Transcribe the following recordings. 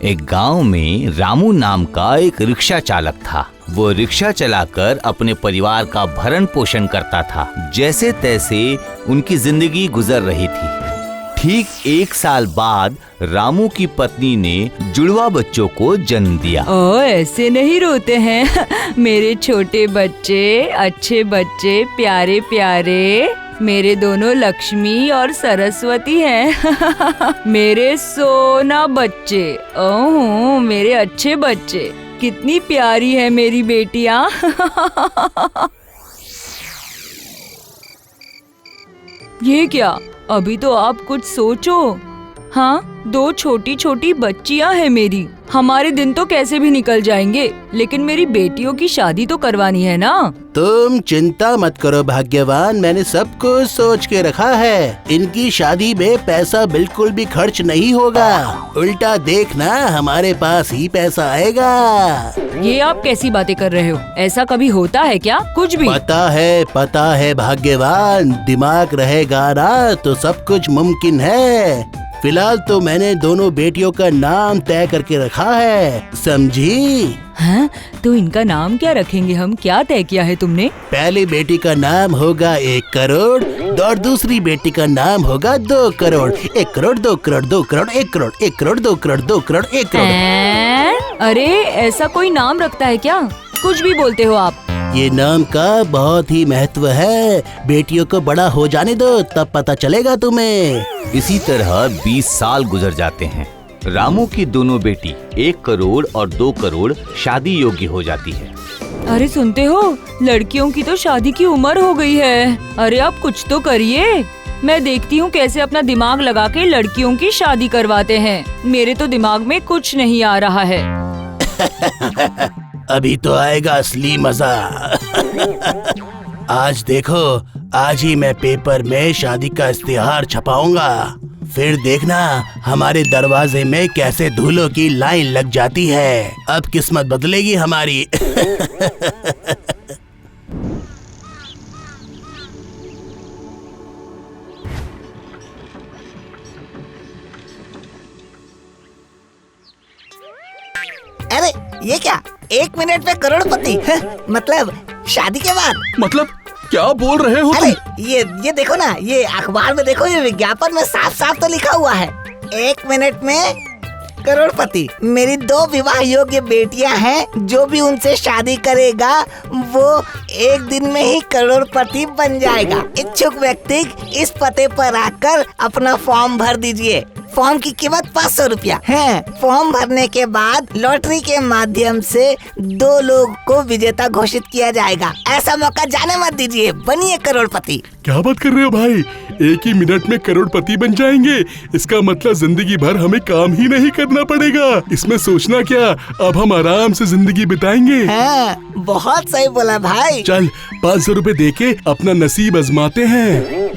एक गांव में रामू नाम का एक रिक्शा चालक था। वो रिक्शा चलाकर अपने परिवार का भरण पोषण करता था। जैसे तैसे उनकी जिंदगी गुजर रही थी। ठीक 1 साल बाद रामू की पत्नी ने जुड़वा बच्चों को जन्म दिया। ऐसे नहीं रोते हैं मेरे छोटे बच्चे, अच्छे बच्चे, प्यारे प्यारे। मेरे दोनों लक्ष्मी और सरस्वती हैं मेरे सोना बच्चे। ओह मेरे अच्छे बच्चे, कितनी प्यारी है मेरी बेटियां ये क्या? अभी तो आप कुछ सोचो। हाँ, 2 छोटी छोटी बच्चियां हैं मेरी। हमारे दिन तो कैसे भी निकल जाएंगे, लेकिन मेरी बेटियों की शादी तो करवानी है ना। तुम चिंता मत करो भाग्यवान, मैंने सब कुछ सोच के रखा है। इनकी शादी में पैसा बिल्कुल भी खर्च नहीं होगा। उल्टा देखना, हमारे पास ही पैसा आएगा। ये आप कैसी बातें कर रहे हो? ऐसा कभी होता है क्या? कुछ भी। पता है भाग्यवान, दिमाग रहेगा ना तो सब कुछ मुमकिन है। फिलहाल तो मैंने दोनों बेटियों का नाम तय करके रखा है, समझी? हाँ, तो इनका नाम क्या रखेंगे हम? क्या तय किया है तुमने? पहली बेटी का नाम होगा 1 करोड़ और दूसरी बेटी का नाम होगा 2 करोड़। 1 करोड़ 2 करोड़ 2 करोड़ 1 करोड़ 1 करोड़ 2 करोड़ 2 करोड़ 1 करोड़। अरे ऐसा कोई नाम रखता है क्या? कुछ भी बोलते हो आप। ये नाम का बहुत ही महत्व है। बेटियों को बड़ा हो जाने दो, तब पता चलेगा तुम्हें। इसी तरह 20 साल गुजर जाते हैं। रामू की दोनों बेटी 1 करोड़ और 2 करोड़ शादी योग्य हो जाती है। अरे सुनते हो, लड़कियों की तो शादी की उम्र हो गई है। अरे आप कुछ तो करिए। मैं देखती हूँ कैसे अपना दिमाग लगा के लड़कियों की शादी करवाते हैं। मेरे तो दिमाग में कुछ नहीं आ रहा है अभी तो आएगा असली मजा आज देखो, आज ही मैं पेपर में शादी का इश्तिहार छपाऊंगा। फिर देखना हमारे दरवाजे में कैसे दूल्हों की लाइन लग जाती है। अब किस्मत बदलेगी हमारी अरे ये क्या, 1 मिनट में करोड़पति? मतलब शादी के बाद? मतलब क्या बोल रहे हो अरे तुम? ये देखो ना, ये अखबार में देखो, ये विज्ञापन में साफ साफ तो लिखा हुआ है 1 मिनट में करोड़पति। मेरी 2 विवाह योग्य बेटियां हैं, जो भी उनसे शादी करेगा वो 1 दिन में ही करोड़पति बन जाएगा। इच्छुक व्यक्ति इस पते पर आकर अपना फॉर्म भर दीजिए। फॉर्म की कीमत 500 रुपया है। फॉर्म भरने के बाद लॉटरी के माध्यम से 2 लोग को विजेता घोषित किया जाएगा। ऐसा मौका जाने मत दीजिए, बनिए करोड़पति। क्या बात कर रहे हो भाई? 1 ही मिनट में करोड़पति बन जाएंगे? इसका मतलब जिंदगी भर हमें काम ही नहीं करना पड़ेगा। इसमें सोचना क्या, अब हम आराम से जिंदगी बिताएंगे। हाँ, बहुत सही बोला भाई। चल 500 रुपए देके अपना नसीब आजमाते हैं।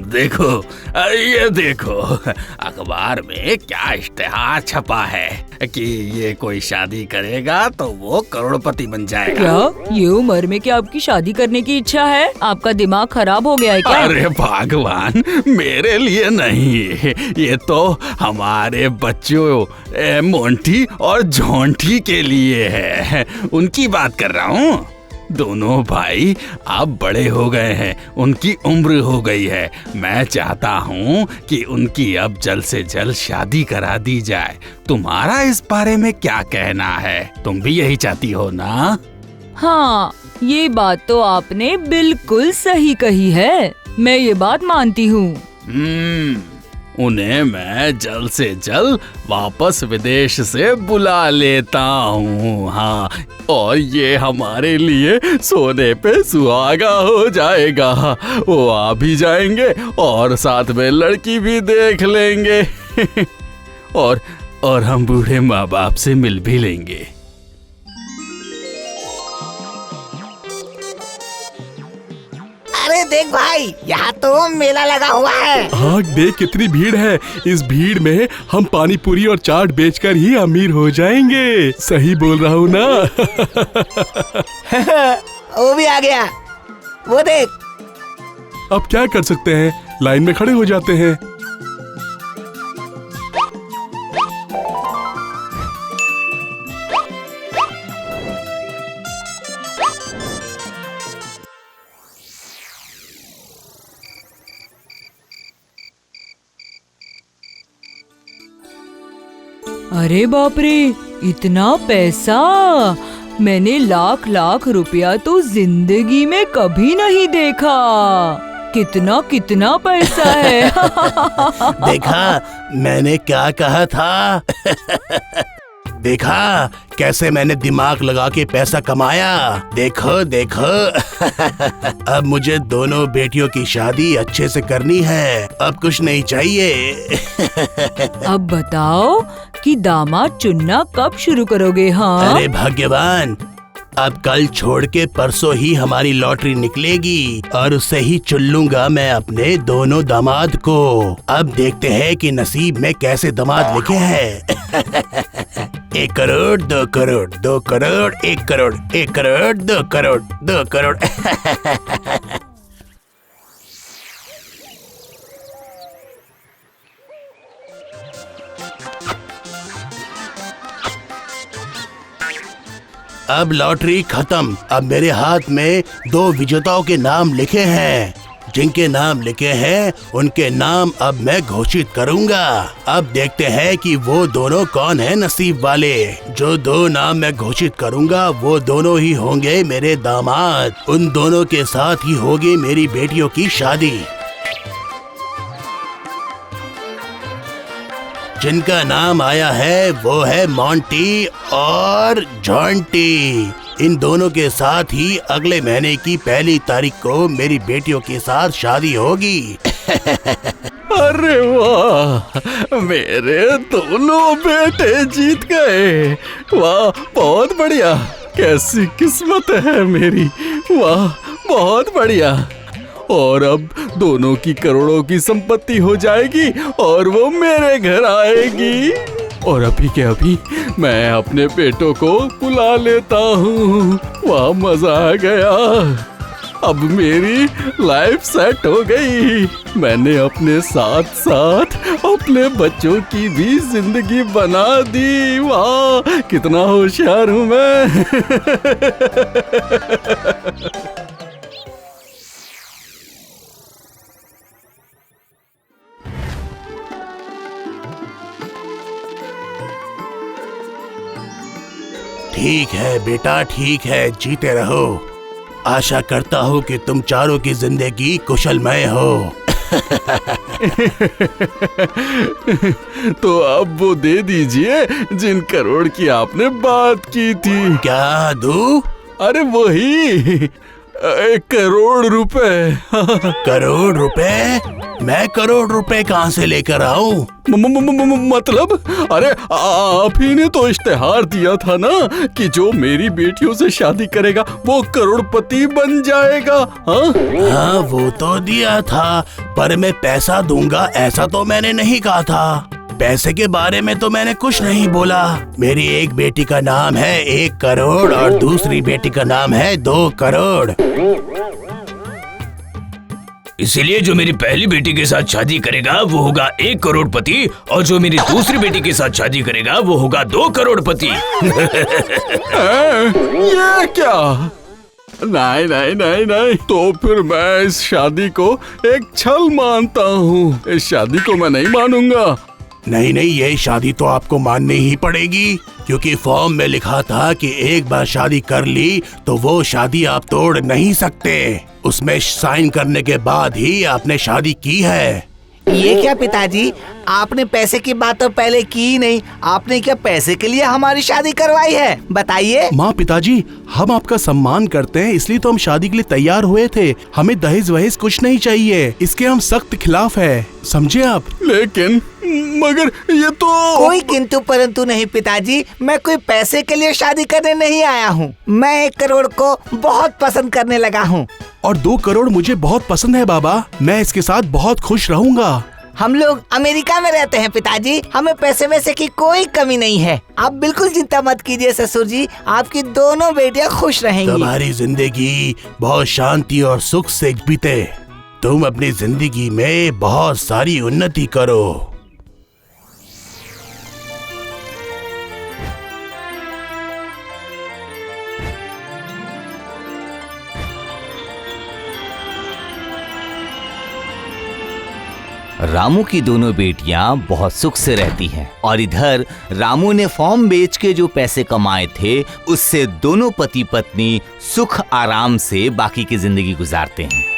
देखो, ये देखो, अखबार में क्या इश्तिहार छपा है कि ये कोई शादी करेगा तो वो करोड़पति बन जाएगा। क्या ये उम्र में क्या आपकी शादी करने की इच्छा है? आपका दिमाग खराब हो गया है क्या? अरे भगवान, मेरे लिए नहीं, ये तो हमारे बच्चों मोंटी और झोंटी के लिए है। उनकी बात कर रहा हूँ। दोनों भाई अब बड़े हो गए हैं, उनकी उम्र हो गई है। मैं चाहता हूँ कि उनकी अब जल्द से जल्द शादी करा दी जाए। तुम्हारा इस बारे में क्या कहना है? तुम भी यही चाहती हो ना? हाँ, ये बात तो आपने बिल्कुल सही कही है। मैं ये बात मानती हूँ। उन्हें मैं जल्द से जल्द वापस विदेश से बुला लेता हूँ। हाँ, और ये हमारे लिए सोने पे सुहागा हो जाएगा। वो आ भी जाएंगे और साथ में लड़की भी देख लेंगे और हम बूढ़े माँ बाप से मिल भी लेंगे। अरे देख भाई, यहाँ तो मेला लगा हुआ है। हाँ देख कितनी भीड़ है। इस भीड़ में हम पानी पूरी और चाट बेचकर ही अमीर हो जाएंगे। सही बोल रहा हूँ ना? वो भी आ गया, वो देख। अब क्या कर सकते हैं, लाइन में खड़े हो जाते हैं। अरे बाप रे, इतना पैसा! मैंने लाख लाख रुपया तो जिंदगी में कभी नहीं देखा। कितना कितना पैसा है। देखा मैंने क्या कहा था। देखा कैसे मैंने दिमाग लगा के पैसा कमाया। देखो देखो। अब मुझे दोनों बेटियों की शादी अच्छे से करनी है, अब कुछ नहीं चाहिए। अब बताओ कि दामाद चुनना कब शुरू करोगे? हाँ, अरे भाग्यवान, अब कल छोड़ के परसों ही हमारी लॉटरी निकलेगी और उससे ही चुन लूंगा मैं अपने दोनों दामाद को। अब देखते हैं कि नसीब में कैसे दामाद लिखे हैं। 1 करोड़ 2 करोड़ 2 करोड़ 1 करोड़ 1 करोड़ 2 करोड़ 2 करोड़। अब लॉटरी खत्म। अब मेरे हाथ में 2 विजेताओं के नाम लिखे हैं। जिनके नाम लिखे हैं उनके नाम अब मैं घोषित करूंगा। अब देखते हैं कि वो दोनों कौन है नसीब वाले। जो 2 नाम मैं घोषित करूंगा वो दोनों ही होंगे मेरे दामाद। उन दोनों के साथ ही होगी मेरी बेटियों की शादी। जिनका नाम आया है वो है मोंटी और जॉन्टी। इन दोनों के साथ ही अगले महीने की 1 तारीख को मेरी बेटियों के साथ शादी होगी। अरे वाह, मेरे दोनों बेटे जीत गए। वाह, बहुत बढ़िया। कैसी किस्मत है मेरी। वाह, बहुत बढ़िया। और अब दोनों की करोड़ों की संपत्ति हो जाएगी और वो मेरे घर आएगी। और अभी के अभी मैं अपने बेटों को बुला लेता हूँ। वाह, मजा आ गया। अब मेरी लाइफ सेट हो गई। मैंने अपने साथ साथ अपने बच्चों की भी जिंदगी बना दी। वाह, कितना होशियार हूँ मैं। ठीक है बेटा, ठीक है, जीते रहो। आशा करता हूँ कि तुम चारों की जिंदगी कुशलमय हो। तो अब वो दे दीजिए जिन करोड़ की आपने बात की थी। क्या दूं? अरे वही 1 करोड़ रुपए। करोड़ रुपए? मैं करोड़ रुपए कहाँ से लेकर आऊं? मतलब? अरे आप ही ने तो इश्तेहार दिया था ना कि जो मेरी बेटियों से शादी करेगा वो करोड़पति बन जाएगा। हाँ, वो तो दिया था, पर मैं पैसा दूंगा ऐसा तो मैंने नहीं कहा था। पैसे के बारे में तो मैंने कुछ नहीं बोला। मेरी एक बेटी का नाम है 1 करोड़ और दूसरी बेटी का नाम है 2 करोड़। इसीलिए जो मेरी पहली बेटी के साथ शादी करेगा वो होगा 1 करोड़पति और जो मेरी दूसरी बेटी के साथ शादी करेगा वो होगा 2 करोड़पति। ये क्या? नहीं नहीं नहीं नहीं, तो फिर मैं इस शादी को एक छल मानता हूँ। इस शादी को मैं नहीं मानूंगा। नहीं नहीं, ये शादी तो आपको माननी ही पड़ेगी, क्योंकि फॉर्म में लिखा था कि एक बार शादी कर ली तो वो शादी आप तोड़ नहीं सकते। उसमें साइन करने के बाद ही आपने शादी की है। ये क्या पिताजी, आपने पैसे की बात तो पहले की ही नहीं। आपने क्या पैसे के लिए हमारी शादी करवाई है? बताइए। माँ, पिताजी, हम आपका सम्मान करते हैं, इसलिए तो हम शादी के लिए तैयार हुए थे। हमें दहेज वहेज कुछ नहीं चाहिए, इसके हम सख्त खिलाफ है, समझे आप? लेकिन मगर ये तो कोई किंतु परंतु नहीं पिताजी। मैं कोई पैसे के लिए शादी करने नहीं आया हूँ। मैं 1 करोड़ को बहुत पसंद करने लगा हूँ। और 2 करोड़ मुझे बहुत पसंद है बाबा। मैं इसके साथ बहुत खुश रहूंगा। हम लोग अमेरिका में रहते हैं पिताजी, हमें पैसे वैसे की कोई कमी नहीं है। आप बिल्कुल चिंता मत कीजिए ससुर जी, आपकी दोनों बेटियां खुश रहेंगी। तुम्हारी जिंदगी बहुत शांति और सुख से बीते। तुम अपनी जिंदगी में बहुत सारी उन्नति करो। रामू की दोनों बेटियां बहुत सुख से रहती हैं और इधर रामू ने फॉर्म बेच के जो पैसे कमाए थे उससे दोनों पति पत्नी सुख आराम से बाकी की जिंदगी गुजारते हैं।